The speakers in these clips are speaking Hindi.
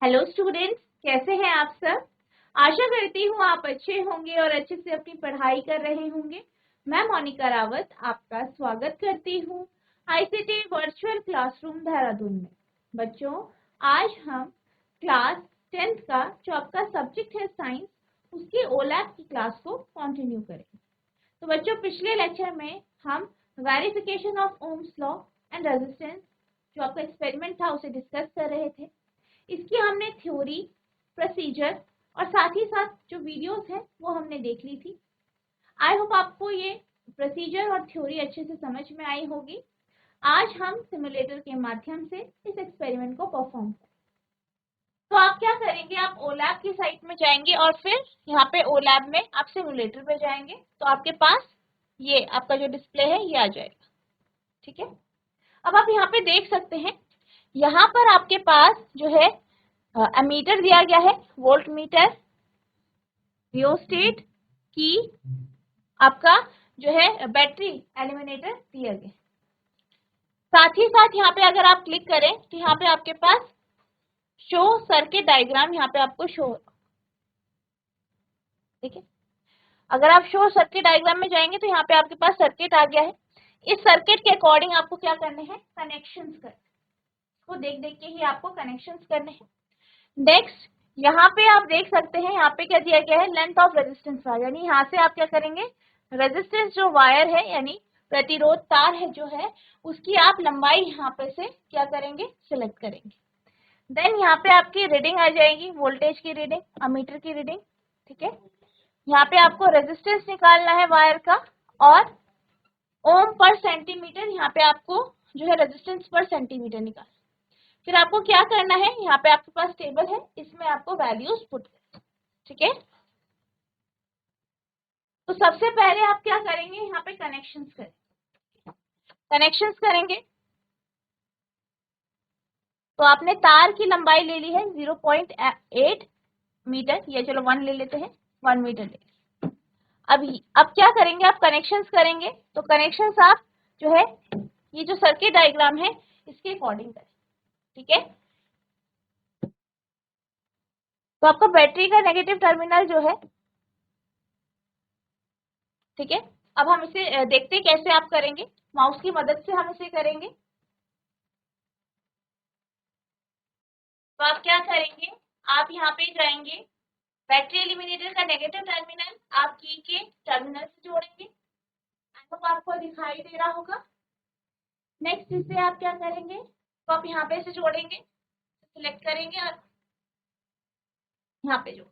हेलो स्टूडेंट्स, कैसे हैं आप सब। आशा करती हूँ आप अच्छे होंगे और अच्छे से अपनी पढ़ाई कर रहे होंगे। मैं मोनिका रावत आपका स्वागत करती हूँ आईसीटी वर्चुअल क्लासरूम देहरादून में। बच्चों, आज हम क्लास 10th का जो आपका सब्जेक्ट है साइंस, उसकी ओलैब की क्लास को कंटिन्यू करेंगे। तो बच्चों, पिछले लेक्चर में हम verification of Ohm's law and resistance, जो आपका एक्सपेरिमेंट था, उसे डिस्कस कर रहे थे। इसकी हमने थ्योरी, प्रोसीजर और साथ ही साथ जो वीडियोस हैं वो हमने देख ली थी। आई होप आपको ये प्रोसीजर और थ्योरी अच्छे से समझ में आई होगी। आज हम सिमुलेटर के माध्यम से इस एक्सपेरिमेंट को परफॉर्म करेंगे। तो आप क्या करेंगे, आप ओलैब की साइट में जाएंगे और फिर यहाँ पे ओलैब में आप सिमुलेटर पे जाएंगे तो आपके पास ये आपका जो डिस्प्ले है ये आ जाएगा। ठीक है, अब आप यहाँ पे देख सकते हैं, यहाँ पर आपके पास जो है एमीटर दिया गया है, वोल्ट मीटर, रियोस्टेट की, आपका जो है बैटरी एलिमिनेटर दिया गया। साथ ही साथ यहाँ पे अगर आप क्लिक करें तो यहाँ पे आपके पास शो सर्किट डायग्राम यहाँ पे आपको शो होगा। ठीक है, अगर आप शो सर्किट डायग्राम में जाएंगे तो यहाँ पे आपके पास सर्किट आ गया है। इस सर्किट के अकॉर्डिंग आपको क्या करने हैं, कनेक्शंस करने, इसको देख देख के ही आपको कनेक्शंस करने हैं। नेक्स्ट, यहाँ पे आप देख सकते हैं, यहाँ पे क्या दिया गया है, लेंथ ऑफ रेजिस्टेंस वायर, यानी यहाँ से आप क्या करेंगे, रेजिस्टेंस जो वायर है यानी प्रतिरोध तार है जो है, उसकी आप लंबाई यहाँ पे से क्या करेंगे, सिलेक्ट करेंगे। देन यहाँ पे आपकी रीडिंग आ जाएगी, वोल्टेज की रीडिंग, अमीटर की रीडिंग। ठीक है, यहाँ पे आपको रेजिस्टेंस निकालना है वायर का और ओम पर सेंटीमीटर, यहाँ पे आपको जो है रेजिस्टेंस पर सेंटीमीटर निकालना। फिर आपको क्या करना है, यहाँ पे आपके पास टेबल है, इसमें आपको वैल्यूज पुट करना। ठीक है, तो सबसे पहले आप क्या करेंगे, यहाँ पे कनेक्शंस करेंगे। कनेक्शंस करेंगे तो आपने तार की लंबाई ले ली है 0.8 मीटर, या चलो 1 ले लेते हैं, 1 मीटर ले। अब क्या करेंगे, आप कनेक्शंस करेंगे तो कनेक्शंस आप जो है ये जो सर्किट डायग्राम है इसके अकॉर्डिंग करें। ठीक है, तो आपका बैटरी का नेगेटिव टर्मिनल जो है, ठीक है, अब हम इसे देखते हैं कैसे आप करेंगे। माउस की मदद से हम इसे करेंगे। तो आप क्या करेंगे, आप यहाँ पे जाएंगे, बैटरी एलिमिनेटर का नेगेटिव टर्मिनल आप की के टर्मिनल से जोड़ेंगे। आई होप आपको दिखाई दे रहा होगा। नेक्स्ट इसे आप क्या करेंगे, तो आप यहाँ पे से जोड़ेंगे, सिलेक्ट करेंगे और यहाँ पे जोड़।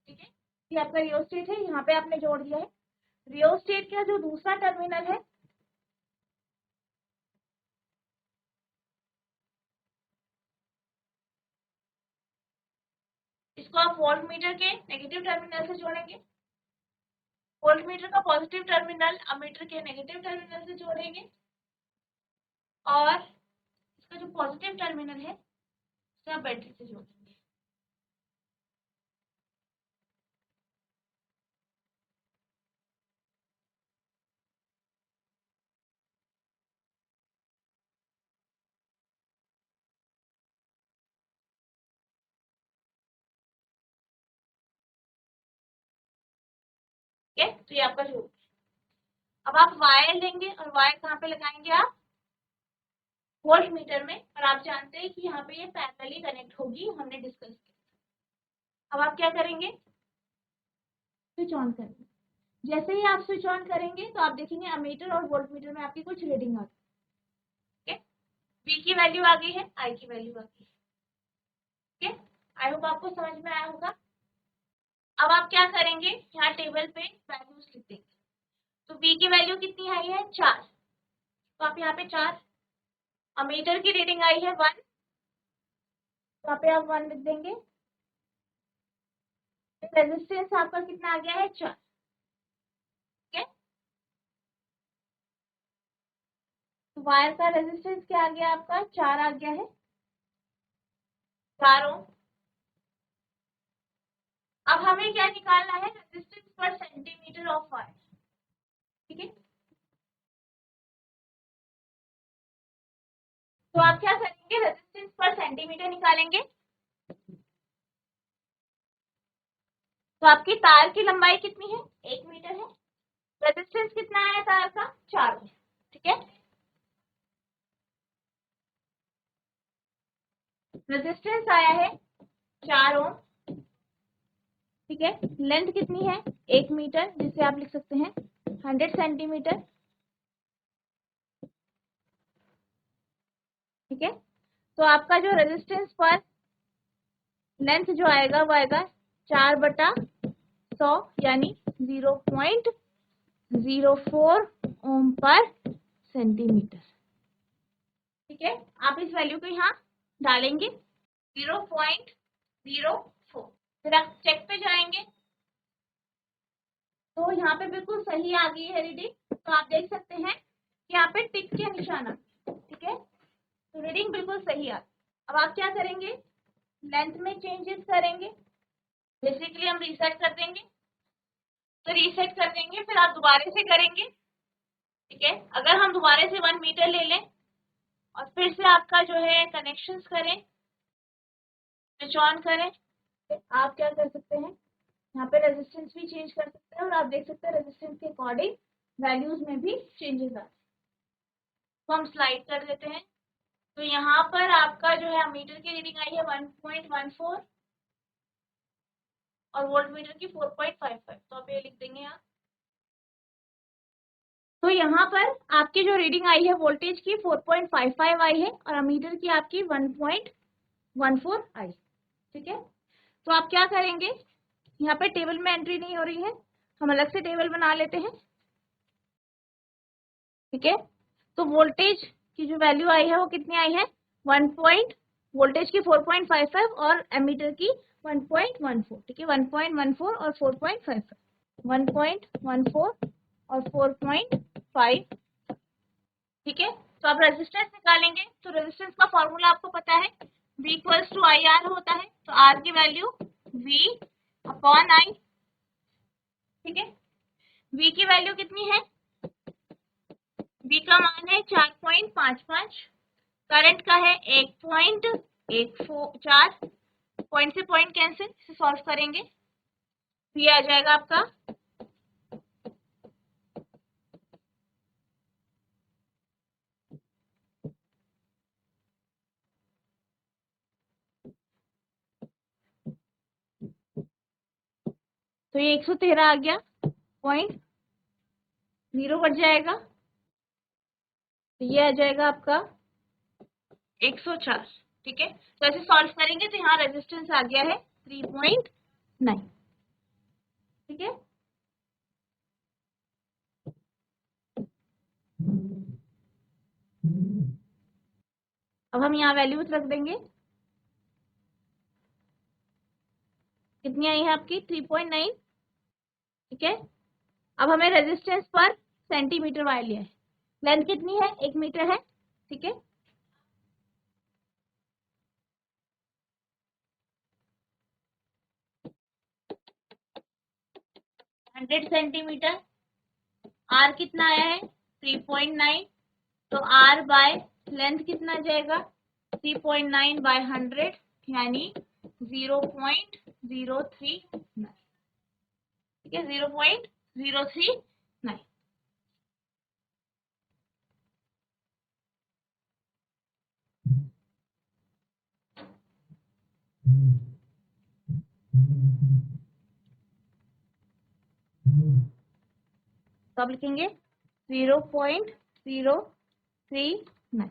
ठीक है, ये आपका रियोस्टेट है, यहाँ पे आपने जोड़ दिया है। रियोस्टेट का जो दूसरा टर्मिनल है, इसको आप वोल्ट मीटर के नेगेटिव टर्मिनल से जोड़ेंगे। वोल्ट मीटर का पॉजिटिव टर्मिनल अमीटर के नेगेटिव टर्मिनल से जोड़ेंगे और इसका जो पॉजिटिव टर्मिनल है उसे आप बैटरी से जोड़ेंगे। ठीक है, तो ये आपका जोड़। अब आप वायर लेंगे और वायर कहाँ पे लगाएंगे, आप वोल्ट मीटर में, और आप जानते हैं कि यहाँ पे ये पैरेलली कनेक्ट होगी, हमने डिस्कस किया। अब आप क्या करेंगे, स्विच ऑन करेंगे। जैसे ही आप स्विच ऑन करेंगे तो आप देखेंगे अमीटर और वोल्ट मीटर में आपकी कुछ रीडिंग आ गई। ठीक है, V की वैल्यू आ गई है, I की वैल्यू आ गई है। ठीक है, आई होप आपको समझ में आया होगा। अब आप क्या करेंगे, यहाँ टेबल पे वैल्यूज लिख देंगे। तो V की वैल्यू कितनी आई है, 4, तो आप यहाँ पे 4। अमीटर की रीडिंग आई है 1, तो यहाँ पे आप 1 लिख देंगे। रेजिस्टेंस आपका कितना आ गया है, 4। ठीक है, तो वायर का रेजिस्टेंस क्या आ गया आपका, 4 आ गया है, 4 ओम। अब हमें क्या निकालना है, रेजिस्टेंस पर सेंटीमीटर ऑफ वायर। ठीक है, तो आप क्या करेंगे, रेजिस्टेंस पर सेंटीमीटर निकालेंगे। तो आपकी तार की लंबाई कितनी है? 1 मीटर है। रेजिस्टेंस कितना है तार का? 4 ओम। ठीक है, रेजिस्टेंस आया है 4 ओम। ठीक है, लेंथ कितनी है? 1 मीटर, जिसे आप लिख सकते हैं 100 सेंटीमीटर। ठीक है, तो आपका जो रेजिस्टेंस पर लेंथ जो आएगा वो आएगा 4/100 यानी 0.04 ओम पर सेंटीमीटर। ठीक है, आप इस वैल्यू को यहाँ डालेंगे 0.04। फिर आप चेक पे जाएंगे तो यहाँ पे बिल्कुल सही आ गई है रीडिंग। तो आप देख सकते हैं कि यहाँ पे टिक के निशान आ गए। ठीक है, तो रीडिंग बिल्कुल सही आ गई। अब आप क्या करेंगे? लेंथ में चेंजेस करेंगे। बेसिकली हम रीसेट कर देंगे, तो रीसेट कर देंगे, फिर आप दोबारा से करेंगे। ठीक है, अगर हम दोबारा से 1 मीटर ले लें और फिर से आपका जो है कनेक्शंस करें, स्विच ऑन करें, तो आप क्या कर सकते हैं? यहाँ पे रेजिस्टेंस भी चेंज कर सकते हैं और आप देख सकते हैं रेजिस्टेंस के अकॉर्डिंग वैल्यूज में भी चेंजेस आते हैं। तो हम स्लाइड कर देते हैं। तो यहाँ पर आपका जो है मीटर की रीडिंग आई है 1.14 और वोल्ट मीटर की 4.55। तो आप ये लिख देंगे यहाँ। तो यहाँ पर आपकी जो रीडिंग आई है वोल्टेज की 4.55 आई है और अमीटर की आपकी 1.14 आई। ठीक है, तो आप क्या करेंगे? यहाँ पे टेबल में एंट्री नहीं हो रही है, हम अलग से टेबल बना लेते हैं। ठीक है, तो वोल्टेज की जो वैल्यू आई है वो कितनी आई है? वोल्टेज की 4.55 और एमीटर की 1.14। ठीक है, 1.14 और 4.55, 1.14 और 4.5। ठीक है, तो आप रेजिस्टेंस निकालेंगे। तो रेजिस्टेंस का फॉर्मूला आपको पता है, V इक्वल्स टू IR होता है। तो R की वैल्यू V अपॉन I। ठीक है, V की वैल्यू कितनी है? V का मान है 4.55, करंट का है 1.14, पॉइंट से पॉइंट कैंसिल, इसे सॉल्व करेंगे तो ये आ जाएगा आपका 113 आ गया, 0.0 कट जाएगा तो ये आ जाएगा आपका 104। ठीक है, तो ऐसे सॉल्व करेंगे तो यहाँ रेजिस्टेंस आ गया है 3.9। ठीक है, अब हम यहाँ वैल्यूज रख देंगे। कितनी आई है आपकी? 3.9। ठीक है, अब हमें रेजिस्टेंस पर सेंटीमीटर वायर लिया है। लेंथ कितनी है? 1 मीटर है। ठीक है, हंड्रेड सेंटीमीटर। आर कितना आया है? 3.9। तो आर बाय लेंथ कितना जाएगा? 3.9 बाय 100 यानी 0.039। ठीक है, 0.039। तो आप लिखेंगे 0.039।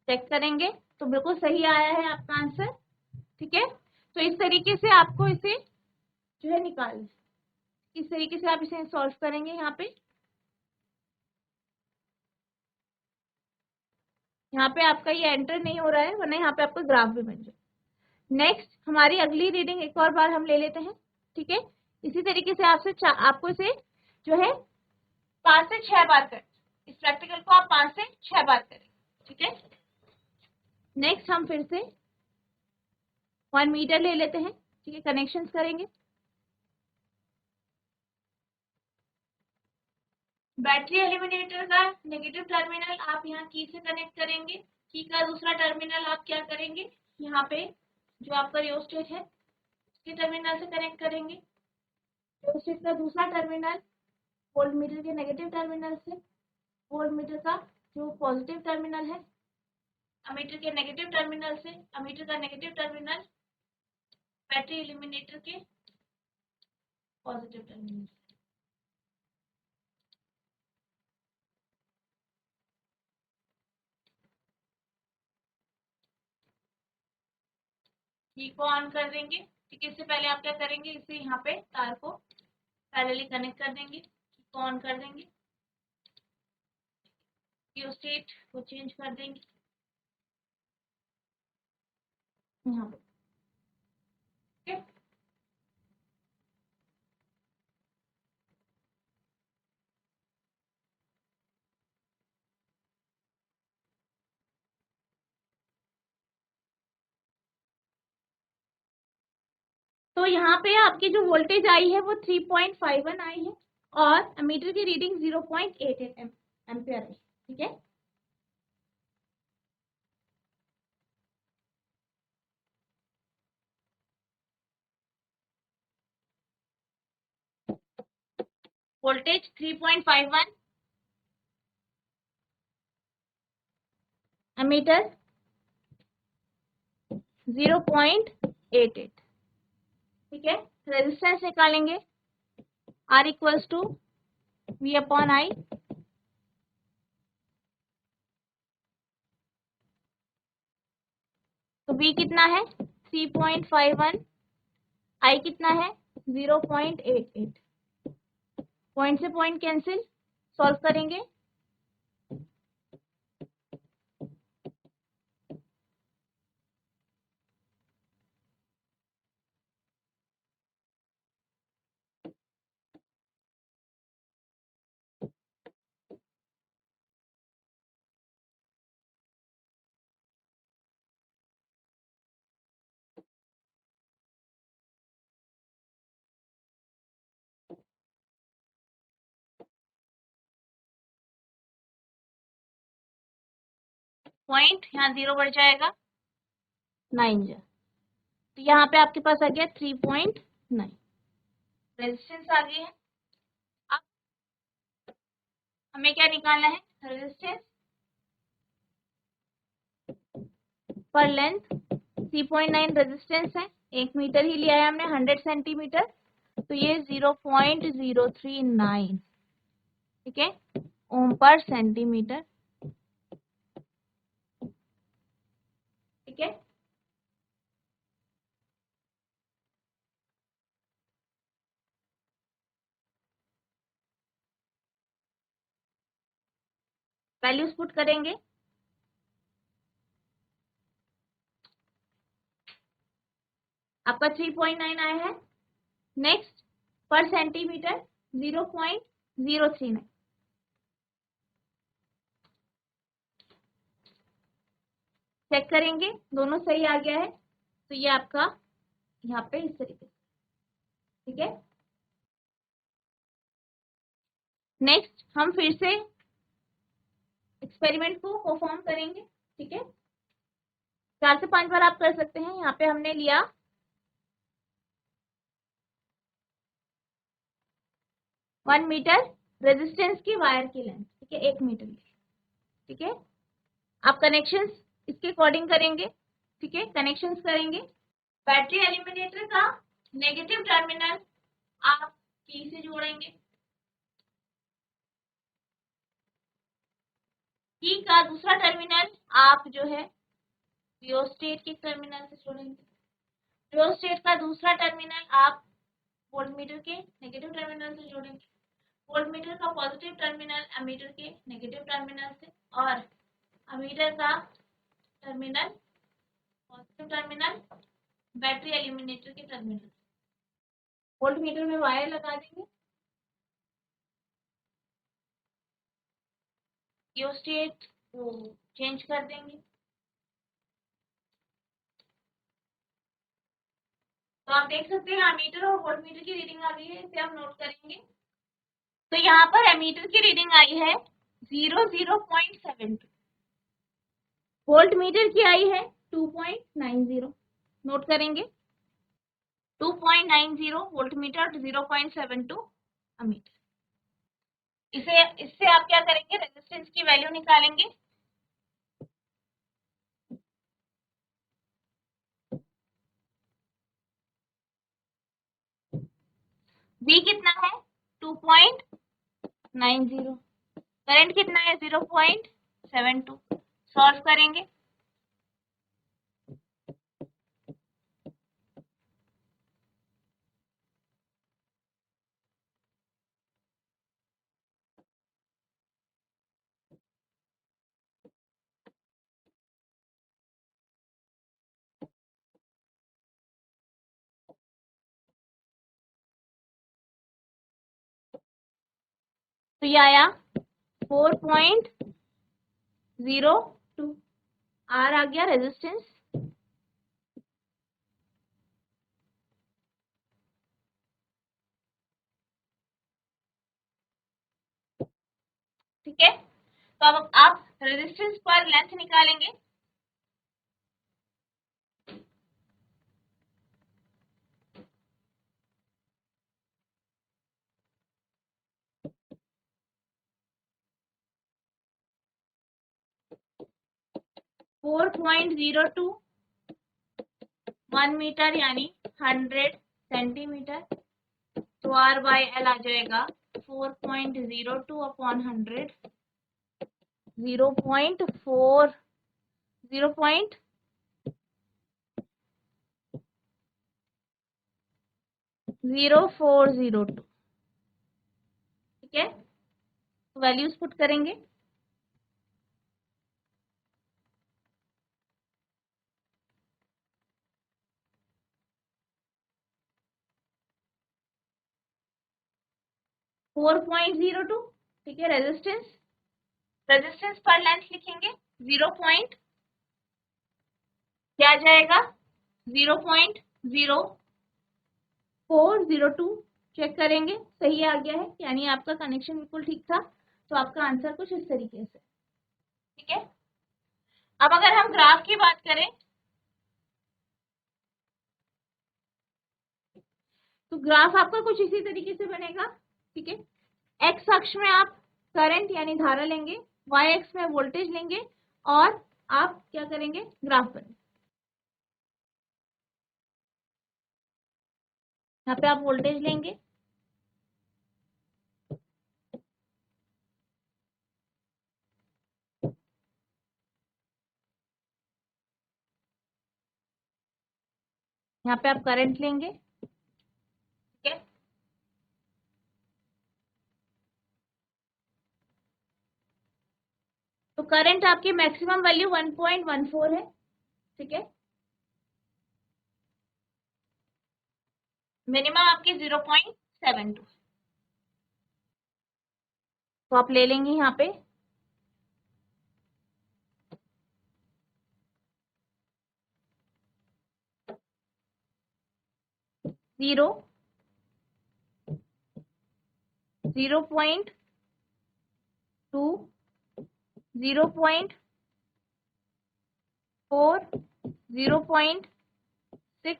चेक करेंगे तो बिल्कुल सही आया है आपका आंसर। ठीक है, तो इस तरीके से आपको इसे जो है निकालना, इस तरीके से आप इसे सॉल्व करेंगे। यहाँ पे आपका ये एंटर नहीं हो रहा है, वरना यहाँ पे आपका ग्राफ भी बन जाए। नेक्स्ट हमारी अगली रीडिंग एक और बार हम ले लेते हैं। ठीक है, इसी तरीके से आपको इसे जो है 5 से 6 बार करें। इस प्रैक्टिकल को आप 5 से 6 बार करें। ठीक है, नेक्स्ट हम फिर से 1 मीटर ले लेते हैं। ठीक है, कनेक्शंस करेंगे। बैटरी एलिमिनेटर का नेगेटिव टर्मिनल आप यहाँ की से कनेक्ट करेंगे। की का दूसरा टर्मिनल आप क्या करेंगे? यहाँ पे जो आपका रियोस्टेट है के टर्मिनल से कनेक्ट करेंगे। रियोस्टेट का दूसरा टर्मिनल वोल्ट मीटर के नेगेटिव टर्मिनल से, वोल्ट मीटर का जो पॉजिटिव टर्मिनल है अमीटर के नेगेटिव टर्मिनल से, अमीटर का नेगेटिव टर्मिनल बैटरी एलिमिनेटर के पॉजिटिव टर्मिनल से। की को ऑन कर देंगे। ठीक है, इससे पहले आप क्या करेंगे, इसे यहाँ पे तार को पैरेलली कनेक्ट कर देंगे, की को ऑन कर देंगे, रियोस्टेट को चेंज कर देंगे यहाँ पे। ठीक है, तो यहाँ पे आपकी जो वोल्टेज आई है वो 3.51 आई है और एमीटर की रीडिंग 0.88 एम्पियर आई। ठीक है, वोल्टेज 3.51, एमीटर 0.88। ठीक है, रेजिस्टेंस निकालेंगे, R equals to V upon I। तो V कितना है 3.51, I कितना है 0.88। पॉइंट से पॉइंट कैंसिल, सॉल्व करेंगे। पॉइंट यहाँ 0 बढ़ जाएगा, 9 जा, तो यहाँ पे आपके पास आ गया 3.9। रेजिस्टेंस आ गई है। अब हमें क्या निकालना है, रेजिस्टेंस पर लेंथ। 3.9 रेजिस्टेंस है, 1 मीटर ही लिया है हमने, 100 सेंटीमीटर, तो ये 0.039, ठीक है, ओम पर सेंटीमीटर। ठीक है, वैल्यूज पुट करेंगे। आपका 3.9 आया है। नेक्स्ट पर सेंटीमीटर 0.039। चेक करेंगे, दोनों सही आ गया है, तो ये आपका यहाँ पे इस तरीके से। ठीक है, नेक्स्ट हम फिर से एक्सपेरिमेंट को परफॉर्म करेंगे। ठीक है, 4 से 5 बार आप कर सकते हैं। यहाँ पे हमने लिया 1 मीटर रेजिस्टेंस की वायर की लेंथ। ठीक है, 1 मीटर। ठीक है, आप कनेक्शंस इसके अकॉर्डिंग करेंगे। ठीक है, कनेक्शंस करेंगे। बैटरी एलिमिनेटर का नेगेटिव टर्मिनल आप की से जोड़ेंगे, की का दूसरा टर्मिनल आप जो है रियोस्टेट के टर्मिनल से जोड़ेंगे। रियोस्टेट का दूसरा टर्मिनल आप वोल्टमीटर के नेगेटिव टर्मिनल से जोड़ेंगे। वोल्टमीटर का पॉजिटिव टर्मिनल एमीटर के नेगेटिव टर्मिनल से, और अमीटर का terminal positive terminal battery eliminator के टर्मिनल। वोल्टमीटर में वायर लगा देंगे, रियोस्टेट को चेंज कर देंगे। तो आप देख सकते हैं एमीटर और वोल्टमीटर की रीडिंग आ गई है, इसे हम नोट करेंगे। तो यहाँ पर एमीटर की रीडिंग आई है 0.72, वोल्टमीटर की आई है 2.90, नोट करेंगे। 2.90 वोल्टमीटर, 0.72 अमीटर। इससे आप क्या करेंगे, रेजिस्टेंस की वैल्यू निकालेंगे। V कितना है, 2.90, करंट कितना है, 0.72। सॉल्व करेंगे। तो ये आया 4.02, आर आ गया रेजिस्टेंस। ठीक है, तो अब आप रेजिस्टेंस पर लेंथ निकालेंगे। Four point zero two 1 metre यानी 100 सेंटीमीटर, तो R बाय L आ जाएगा 4.02 अपॉन 100, 0.4 0.0402। ठीक है, तो वैल्यूज पुट करेंगे। फोर पॉइंट जीरो टू, ठीक है, रेजिस्टेंस पर लेंथ लिखेंगे, 0 पॉइंट क्या आ जाएगा, 0.0402। चेक करेंगे सही आ गया है, यानी आपका कनेक्शन बिल्कुल ठीक था। तो आपका आंसर कुछ इस तरीके से। ठीक है, अब अगर हम ग्राफ की बात करें तो ग्राफ आपका कुछ इसी तरीके से बनेगा। ठीक है, एक्स अक्ष में आप करंट यानी धारा लेंगे, वाई एक्स में वोल्टेज लेंगे, और आप क्या करेंगे, ग्राफ बनेंगे। यहाँ पे आप वोल्टेज लेंगे, यहाँ पे आप करंट लेंगे। ठीक है, तो करंट आपकी मैक्सिमम वैल्यू 1.14 है। ठीक है, मिनिमम आपकी 0.72। तो आप ले लेंगे यहाँ पे 0, 0.2, 0.4, 0.6,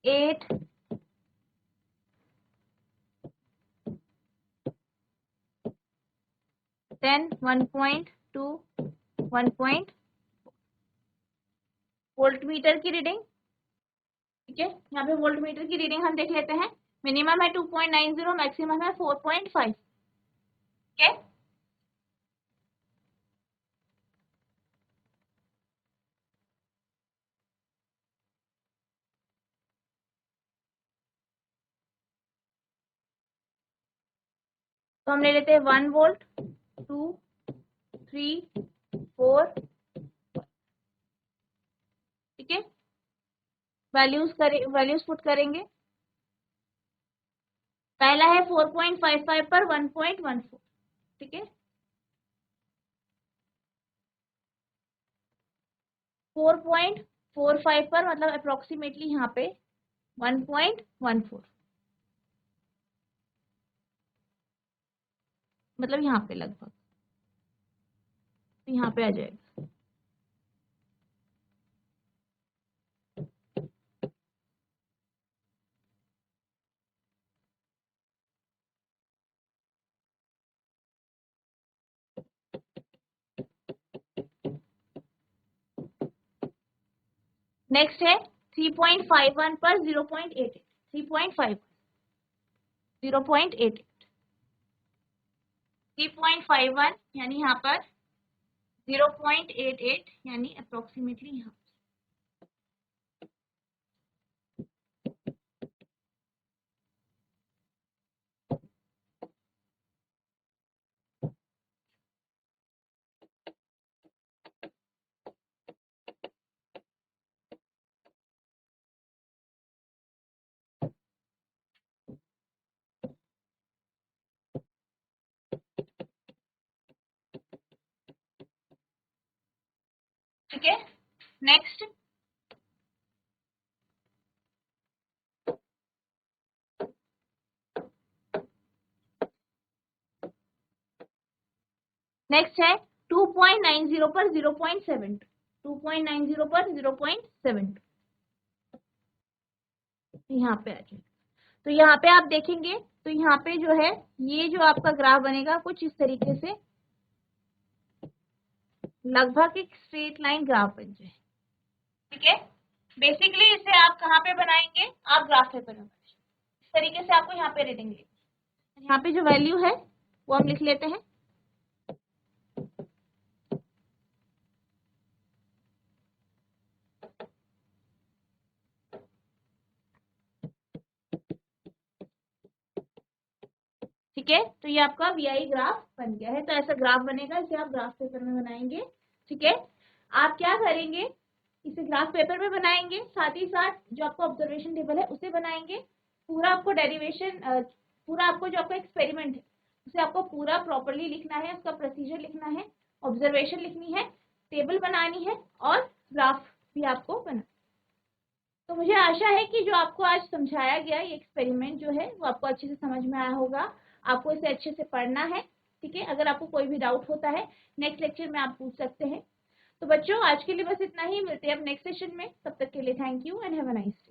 8, 10, 1.2, 1. वोल्ट मीटर की रीडिंग। ठीक है, यहाँ पे वोल्ट मीटर की रीडिंग हम देख लेते हैं। मिनिमम है 2.90, मैक्सिमम है 4.5। ठीक है, तो हम ले लेते हैं 1 वोल्ट, 2, 3, 4। ठीक है, वैल्यूज पुट करेंगे। पहला है 4.55 पर 1.14। ठीक है, 4.45 पर मतलब अप्रोक्सीमेटली यहाँ पे 1.14, मतलब यहाँ पे लगभग, तो यहाँ पे आ जाएगा। नेक्स्ट है 3.51 पर 0.88, 3.51, 0.88, 3.51 यानी यहाँ पर 0.88 यानी अप्रोक्सीमेटली यहाँ। ठीक है, नेक्स्ट नेक्स्ट है 2.90 पर 0.72, 2.90 पर 0.72, यहाँ पे आ जाए। तो यहाँ पे आप देखेंगे तो यहाँ पे जो है ये जो आपका ग्राफ बनेगा कुछ इस तरीके से, लगभग एक स्ट्रेट लाइन ग्राफ बन जाए। ठीक है, बेसिकली इसे आप कहाँ पे बनाएंगे, आप ग्राफ पेपर में। इस तरीके से आपको यहाँ पे रीडिंग लेनी, यहाँ पे जो वैल्यू है वो हम लिख लेते हैं। ठीक है, तो ये आपका वीआई ग्राफ बन गया है। तो ऐसा ग्राफ बनेगा, इसे आप ग्राफ पेपर में बनाएंगे। ठीक है, आप क्या करेंगे, इसे ग्राफ पेपर में बनाएंगे, साथ ही साथ जो आपका ऑब्जर्वेशन टेबल है उसे बनाएंगे। पूरा आपको डेरिवेशन, पूरा आपको जो आपका एक्सपेरिमेंट है उसे आपको पूरा प्रॉपरली लिखना है, उसका प्रोसीजर लिखना है, ऑब्जर्वेशन लिखनी है, टेबल बनानी है और ग्राफ भी आपको बनाना। तो मुझे आशा है कि जो आपको आज समझाया गया ये एक्सपेरिमेंट जो है वो आपको अच्छे से समझ में आया होगा। आपको इसे अच्छे से पढ़ना है। ठीक है, अगर आपको कोई भी डाउट होता है नेक्स्ट लेक्चर में आप पूछ सकते हैं। तो बच्चों आज के लिए बस इतना ही, मिलते हैं अब नेक्स्ट सेशन में। तब तक के लिए thank you and have a nice day.